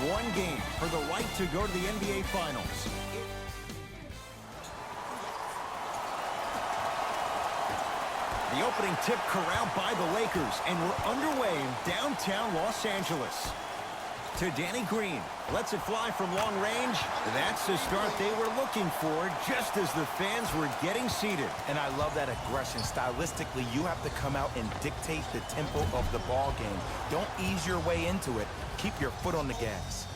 one game for the right to go to the NBA Finals. The opening tip corralled by the Lakers, and we're underway in downtown Los Angeles. To Danny Green, lets it fly from long range. That's the start they were looking for, just as the fans were getting seated. And I love that aggression. Stylistically, you have to come out and dictate the tempo of the ball game. Don't ease your way into it. Keep your foot on the gas.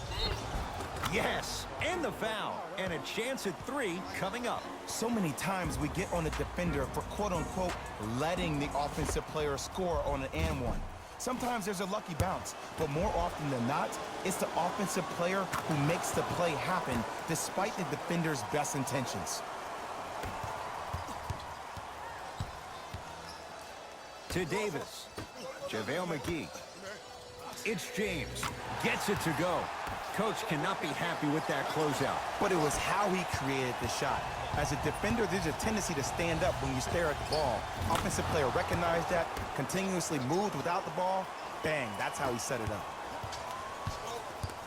Yes, and the foul, and a chance at three coming up. So many times we get on the defender for quote-unquote letting the offensive player score on an and one. Sometimes there's a lucky bounce, but more often than not, it's the offensive player who makes the play happen despite the defender's best intentions. To Davis. JaVale McGee. It's James. Gets it to go. Coach cannot be happy with that closeout. But it was how he created the shot. As a defender, there's a tendency to stand up when you stare at the ball. Offensive player recognized that, continuously moved without the ball. Bang, that's how he set it up.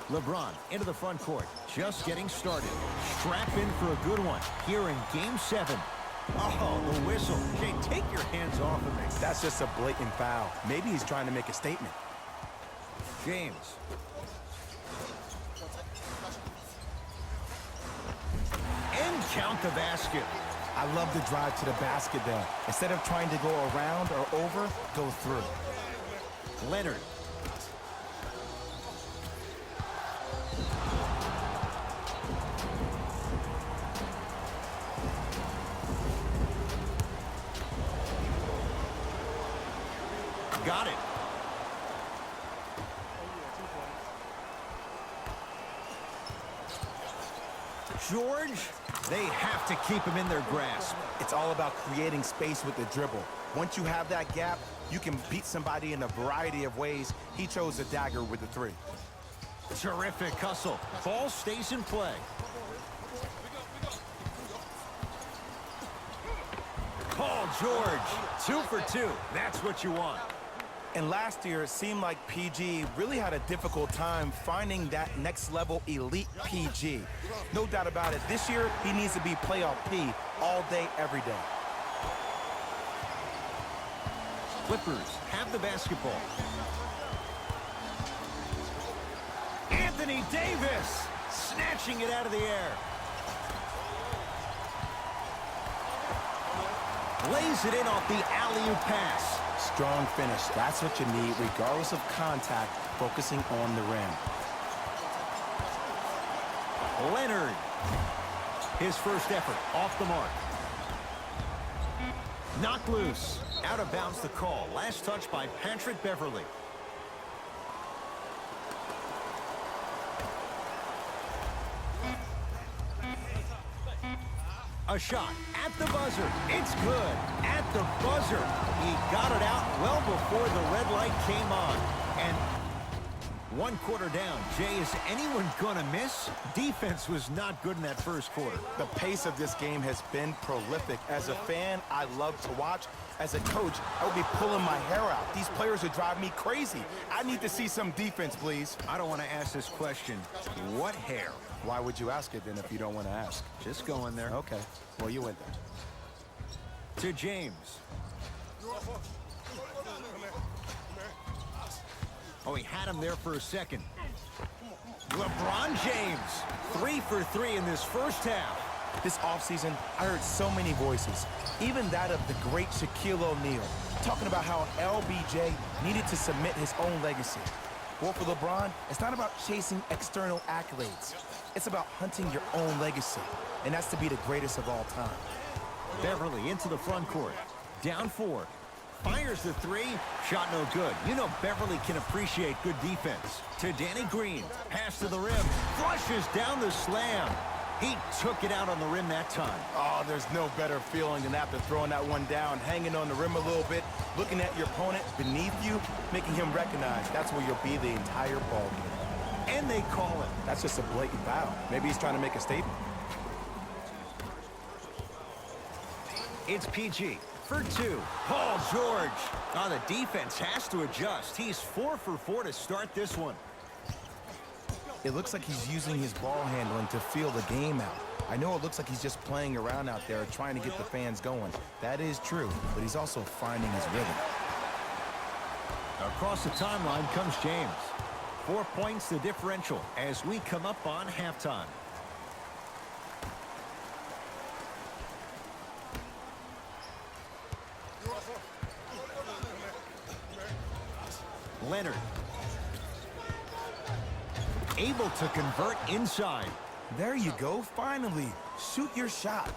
LeBron into the front court, just getting started. Strap in for a good one here in Game 7. Oh, the whistle. Jay, take your hands off of me. That's just a blatant foul. Maybe he's trying to make a statement. James. And count the basket. I love the drive to the basket there. Instead of trying to go around or over, go through. Leonard. Got it. George, they have to keep him in their grasp. It's all about creating space with the dribble. Once you have that gap, you can beat somebody in a variety of ways. He chose a dagger with the three. Terrific hustle. Ball stays in play. Paul George, 2 for 2. That's what you want. And last year, it seemed like PG really had a difficult time finding that next-level elite PG. No doubt about it, this year, he needs to be playoff P all day, every day. Clippers have the basketball. Anthony Davis snatching it out of the air. Lays it in off the alley-oop pass. Strong finish. That's what you need, regardless of contact, focusing on the rim. Leonard. His first effort off the mark. Knocked loose. Out of bounds the call. Last touch by Patrick Beverly. A shot at the buzzer. It's good. At the buzzer. He got it out well before the red light came on. And 1 quarter down. Jay, is anyone going to miss? Defense was not good in that first quarter. The pace of this game has been prolific. As a fan, I love to watch. As a coach, I would be pulling my hair out. These players would drive me crazy. I need to see some defense, please. I don't want to ask this question. What hair? Why would you ask it then if you don't want to ask? Just going there. Okay. Well, you went there. To James. Oh, he had him there for a second. LeBron James, 3 for 3 in this first half. This offseason, I heard so many voices, even that of the great Shaquille O'Neal, talking about how LBJ needed to submit his own legacy. Well, for LeBron, it's not about chasing external accolades. It's about hunting your own legacy, and that's to be the greatest of all time. Beverly into the front court. Down 4. Fires the 3. Shot no good. You know Beverly can appreciate good defense. To Danny Green. Pass to the rim. Flushes down the slam. He took it out on the rim that time. Oh, there's no better feeling than after throwing that one down, hanging on the rim a little bit, looking at your opponent beneath you, making him recognize that's where you'll be the entire ball game. And they call it. That's just a blatant foul. Maybe he's trying to make a statement. It's PG for 2. Paul George. Oh, the defense has to adjust. He's 4 for 4 to start this one. It looks like he's using his ball handling to feel the game out. I know it looks like he's just playing around out there trying to get the fans going. That is true, but he's also finding his rhythm. Across the timeline comes James. 4 points the differential as we come up on halftime. Leonard. Able to convert inside. There you go, finally. Shoot your shot.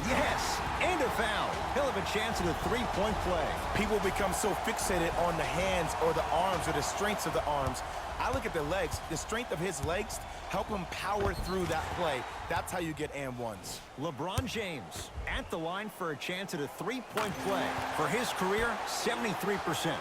Yes, and a foul. He'll have a chance at a three-point play. People become so fixated on the hands or the arms or the strengths of the arms. I look at the legs. The strength of his legs help him power through that play. That's how you get and ones. LeBron James at the line for a chance at a three-point play. For his career, 73%.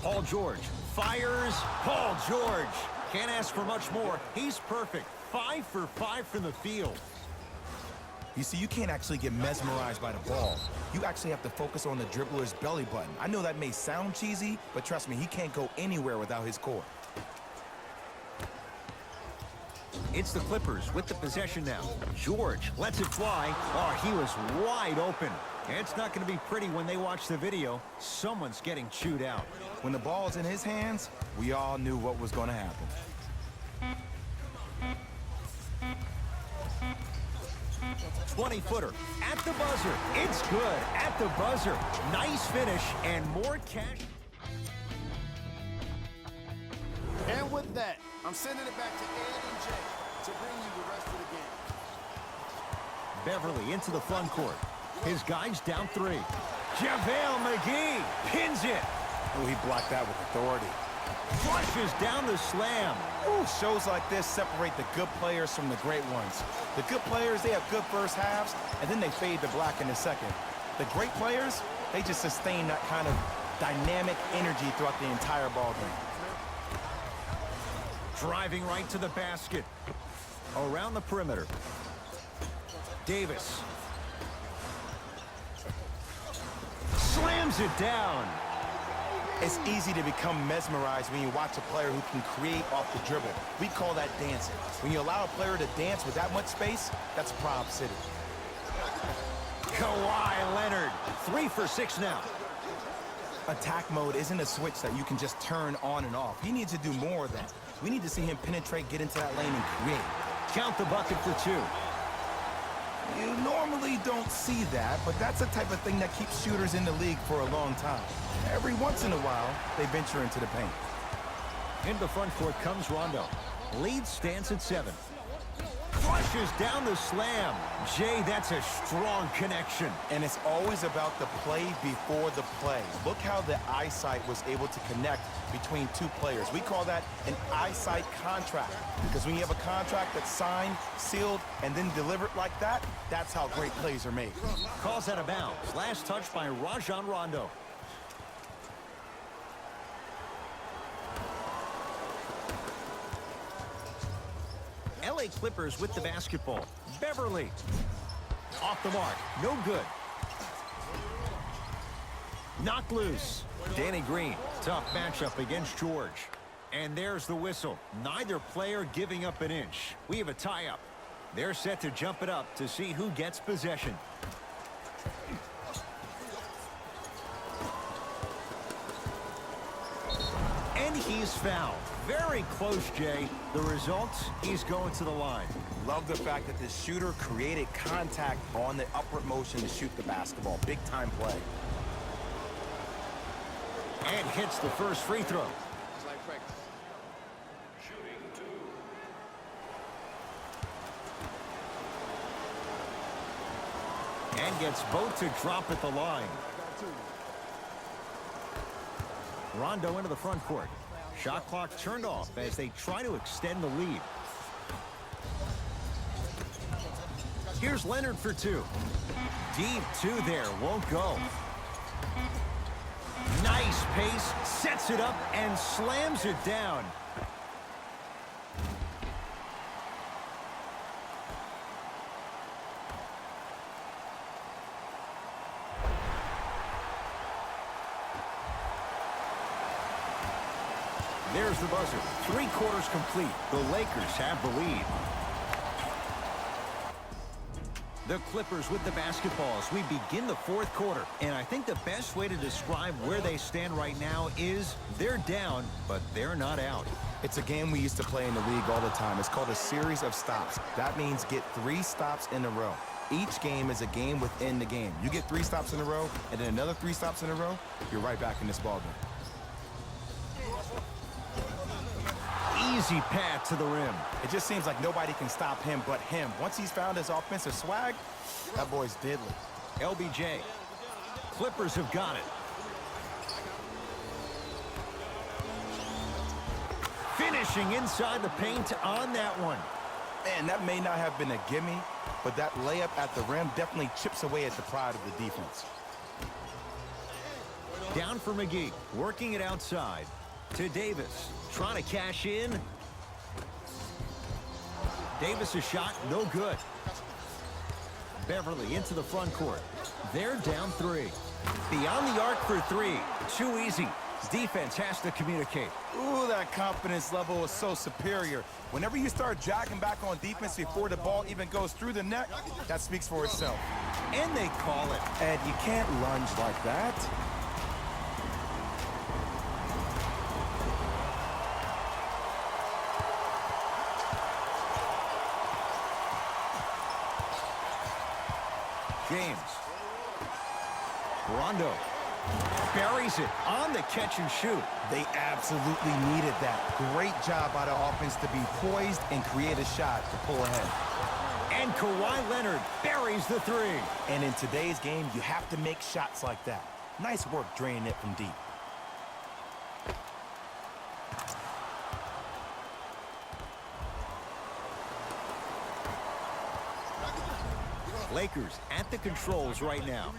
Paul George fires. Paul George can't ask for much more. He's perfect. 5 for 5 from the field. You see, you can't actually get mesmerized by the ball. You actually have to focus on the dribbler's belly button. I know that may sound cheesy, but trust me, he can't go anywhere without his core. It's the Clippers with the possession now. George lets it fly. Oh, he was wide open. It's not going to be pretty when they watch the video. Someone's getting chewed out. When the ball's in his hands, we all knew what was going to happen. "20-footer at the buzzer. It's good at the buzzer. Nice finish and more cash. And with that, I'm sending it back to Ed and Jay to bring you the rest of the game. Beverly into the front court. His guys down 3. JaVale McGee pins it. Oh, he blocked that with authority. Flushes down the slam. Ooh, shows like this separate the good players from the great ones. The good players, they have good first halves, and then they fade to black in the second. The great players, they just sustain that kind of dynamic energy throughout the entire ball game. Driving right to the basket. Around the perimeter. Davis. Slams it down. It's easy to become mesmerized when you watch a player who can create off the dribble. We call that dancing. When you allow a player to dance with that much space, that's Prob City. Kawhi Leonard. 3 for 6 now. Attack mode isn't a switch that you can just turn on and off. He needs to do more of that. We need to see him penetrate, get into that lane, and create. Count the bucket for 2. You normally don't see that, but that's the type of thing that keeps shooters in the league for a long time. Every once in a while, they venture into the paint. Into the front court comes Rondo. Lead stands at 7. Flushes down the slam. Jay, that's a strong connection. And it's always about the play before the play. Look how the eyesight was able to connect between two players. We call that an eyesight contract. Because when you have a contract that's signed, sealed, and then delivered like that, that's how great plays are made. Calls out of bounds. Last touch by Rajon Rondo. LA Clippers with the basketball. Beverly. Off the mark. No good. Knocked loose. Danny Green. Tough matchup against George. And there's the whistle. Neither player giving up an inch. We have a tie-up. They're set to jump it up to see who gets possession. And he's fouled. Very close, Jay. The result, he's going to the line. Love the fact that the shooter created contact on the upward motion to shoot the basketball. Big time play. And hits the first free throw. It's like practice. And gets both to drop at the line. Rondo into the front court. Shot clock turned off as they try to extend the lead. Here's Leonard for 2. Deep 2 there, won't go. Nice pace, sets it up and slams it down. There's the buzzer. 3 quarters complete. The Lakers have the lead. The Clippers with the basketball as we begin the 4th quarter. And I think the best way to describe where they stand right now is they're down, but they're not out. It's a game we used to play in the league all the time. It's called a series of stops. That means get 3 stops in a row. Each game is a game within the game. You get 3 stops in a row, and then another 3 stops in a row, you're right back in this ballgame. Easy path to the rim. It just seems like nobody can stop him but him. Once he's found his offensive swag, that boy's deadly. LBJ. Clippers have got it. Finishing inside the paint on that one. Man, that may not have been a gimme, but that layup at the rim definitely chips away at the pride of the defense. Down for McGee. Working it outside. To Davis. Trying to cash in. Davis' shot, no good. Beverly into the front court. They're down 3. Beyond the arc for 3. Too easy. Defense has to communicate. Ooh, that confidence level is so superior. Whenever you start jogging back on defense before the ball even goes through the net, that speaks for itself. And they call it. Ed, you can't lunge like that. James. Rondo. Buries it on the catch and shoot. They absolutely needed that. Great job by the offense to be poised and create a shot to pull ahead. And Kawhi Leonard buries the 3. And in today's game, you have to make shots like that. Nice work draining it from deep. Lakers at the controls right now.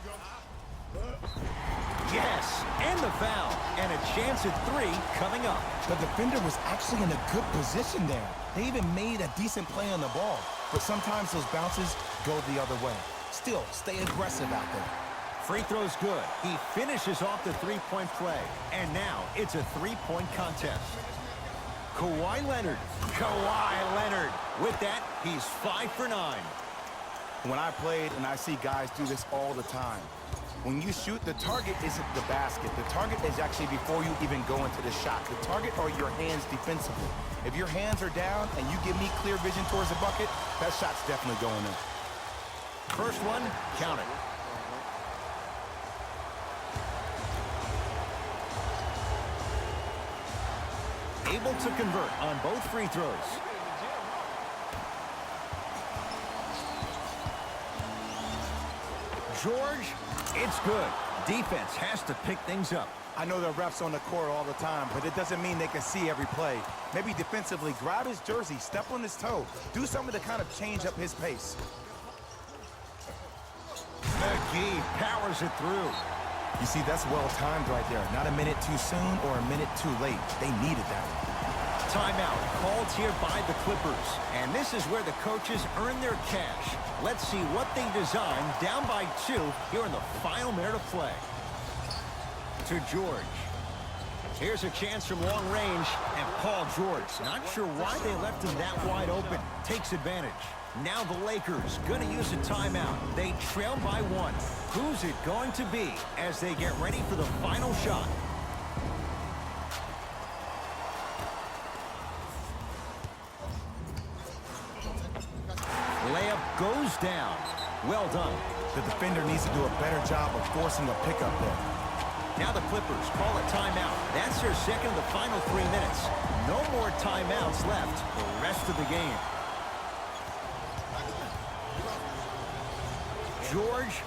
Yes, and the foul. And a chance at 3 coming up. The defender was actually in a good position there. They even made a decent play on the ball. But sometimes those bounces go the other way. Still, stay aggressive out there. Free throw's good. He finishes off the 3-point play. And now it's a 3-point contest. Kawhi Leonard. Kawhi Leonard. With that, he's 5 for 9. When I played, and I see guys do this all the time, when you shoot, the target isn't the basket. The target is actually before you even go into the shot. The target are your hands defensively. If your hands are down and you give me clear vision towards the bucket, that shot's definitely going in. First one, count it. Able to convert on both free throws. George, it's good. Defense has to pick things up. I know the refs on the court all the time, but it doesn't mean they can see every play. Maybe defensively, grab his jersey, step on his toe, do something to kind of change up his pace. McGee powers it through. You see, that's well-timed right there. Not a minute too soon or a minute too late. They needed that. Timeout called here by the Clippers. And this is where the coaches earn their cash. Let's see what they design down by 2 here in the final minute of play. To George. Here's a chance from long range. And Paul George, not sure why they left him that wide open. Takes advantage. Now the Lakers going to use a timeout. They trail by 1. Who's it going to be as they get ready for the final shot? Layup goes down. Well done. The defender needs to do a better job of forcing a pickup there. Now the Clippers call a timeout. That's their second of the final 3 minutes. No more timeouts left the rest of the game. George,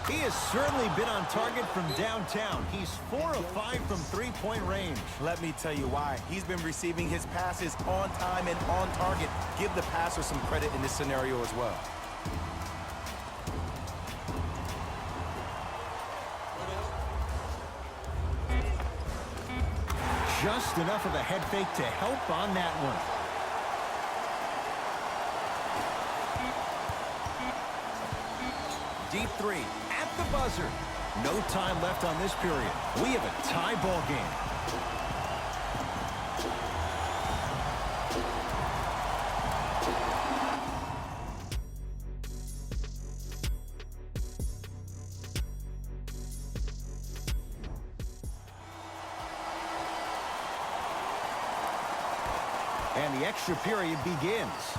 he has certainly been on target from downtown. He's 4 of 5 from 3-point range. Let me tell you why. He's been receiving his passes on time and on target. Give the passer some credit in this scenario as well. Just enough of a head fake to help on that one. Deep 3 at the buzzer. No time left on this period. We have a tie ball game. And the extra period begins.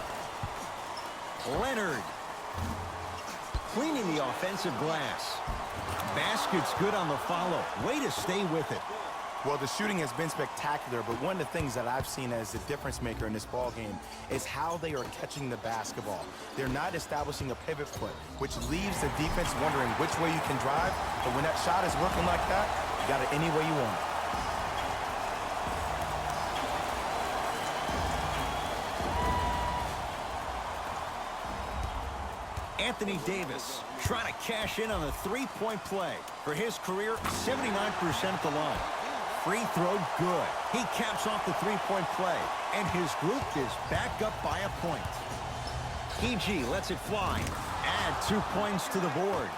Leonard. Cleaning the offensive glass. Basket's good on the follow. Way to stay with it. Well, the shooting has been spectacular, but one of the things that I've seen as the difference maker in this ball game is how they are catching the basketball. They're not establishing a pivot foot, which leaves the defense wondering which way you can drive, but when that shot is working like that, you got it any way you want. Anthony Davis trying to cash in on a three-point play. For his career, 79% at the line. Free throw good. He caps off the three-point play, and his group is back up by a point. PG lets it fly. Add 2 points to the board.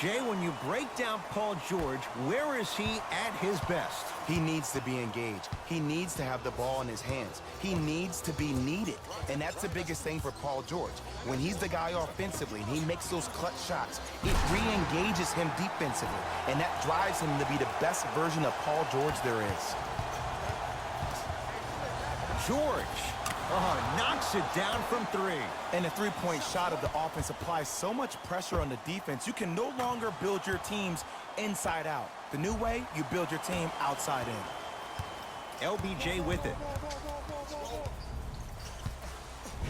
Jay, when you break down Paul George, where is he at his best? He needs to be engaged. He needs to have the ball in his hands. He needs to be needed. And that's the biggest thing for Paul George. When he's the guy offensively and he makes those clutch shots, it re-engages him defensively. And that drives him to be the best version of Paul George there is. George knocks it down from three. And the three-point shot of the offense applies so much pressure on the defense, you can no longer build your teams inside out. The new way, you build your team outside in. LBJ with it.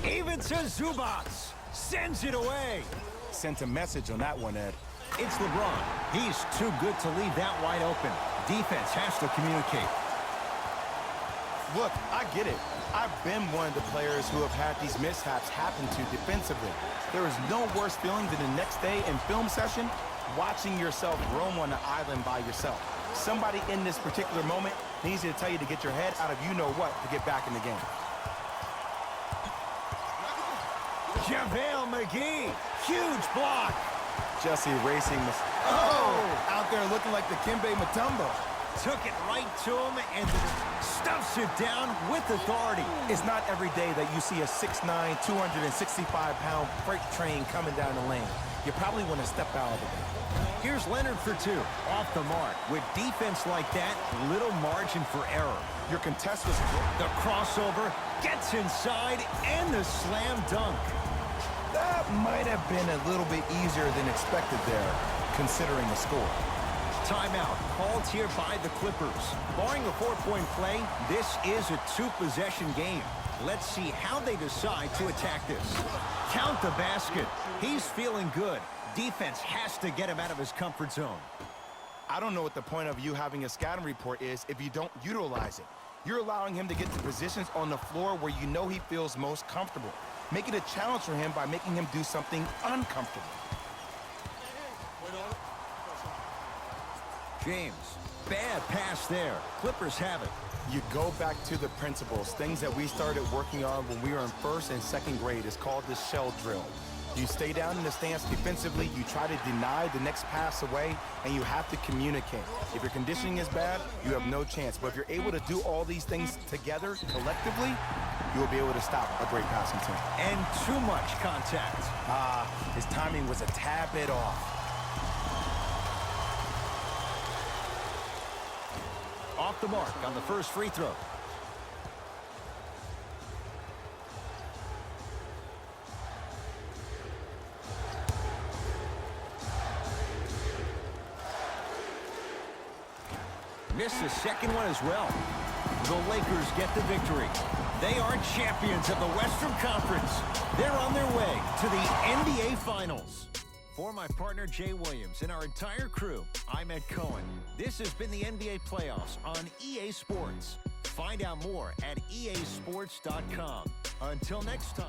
Even to Zubac. Sends it away. Sent a message on that one, Ed. It's LeBron. He's too good to leave that wide open. Defense has to communicate. Look, I get it. I've been one of the players who have had these mishaps happen to defensively. There is no worse feeling than the next day in film session watching yourself roam on the island by yourself. Somebody in this particular moment needs you to tell you to get your head out of you-know-what to get back in the game. JaVale McGee, huge block. Just erasing this. Out there looking like the Kimbe Mutombo. Took it right to him and stuffs it down with authority. It's not every day that you see a 6'9", 265-pound freight train coming down the lane. You probably want to step out of it. Here's Leonard for two. Off the mark. With defense like that, little margin for error. Your contest was the crossover, gets inside, and the slam dunk. That might have been a little bit easier than expected there, considering the score. Timeout called here by the Clippers. Barring a 4-point play, this is a 2-possession game. Let's see how they decide to attack this. Count the basket. He's feeling good. Defense has to get him out of his comfort zone. I don't know what the point of you having a scouting report is if you don't utilize it. You're allowing him to get to positions on the floor where you know he feels most comfortable. Make it a challenge for him by making him do something uncomfortable. James, bad pass there. Clippers have it. You go back to the principles, things that we started working on when we were in 1st and 2nd grade. It's called the shell drill. You stay down in the stance defensively, you try to deny the next pass away, and you have to communicate. If your conditioning is bad, you have no chance. But if you're able to do all these things together, collectively, you will be able to stop a great passing team. And too much contact. His timing was a tad bit off. Off the mark on the first free throw. Missed the second one as well. The Lakers get the victory. They are champions of the Western Conference. They're on their way to the NBA Finals. For my partner, Jay Williams, and our entire crew, I'm Ed Cohen. This has been the NBA Playoffs on EA Sports. Find out more at easports.com. Until next time.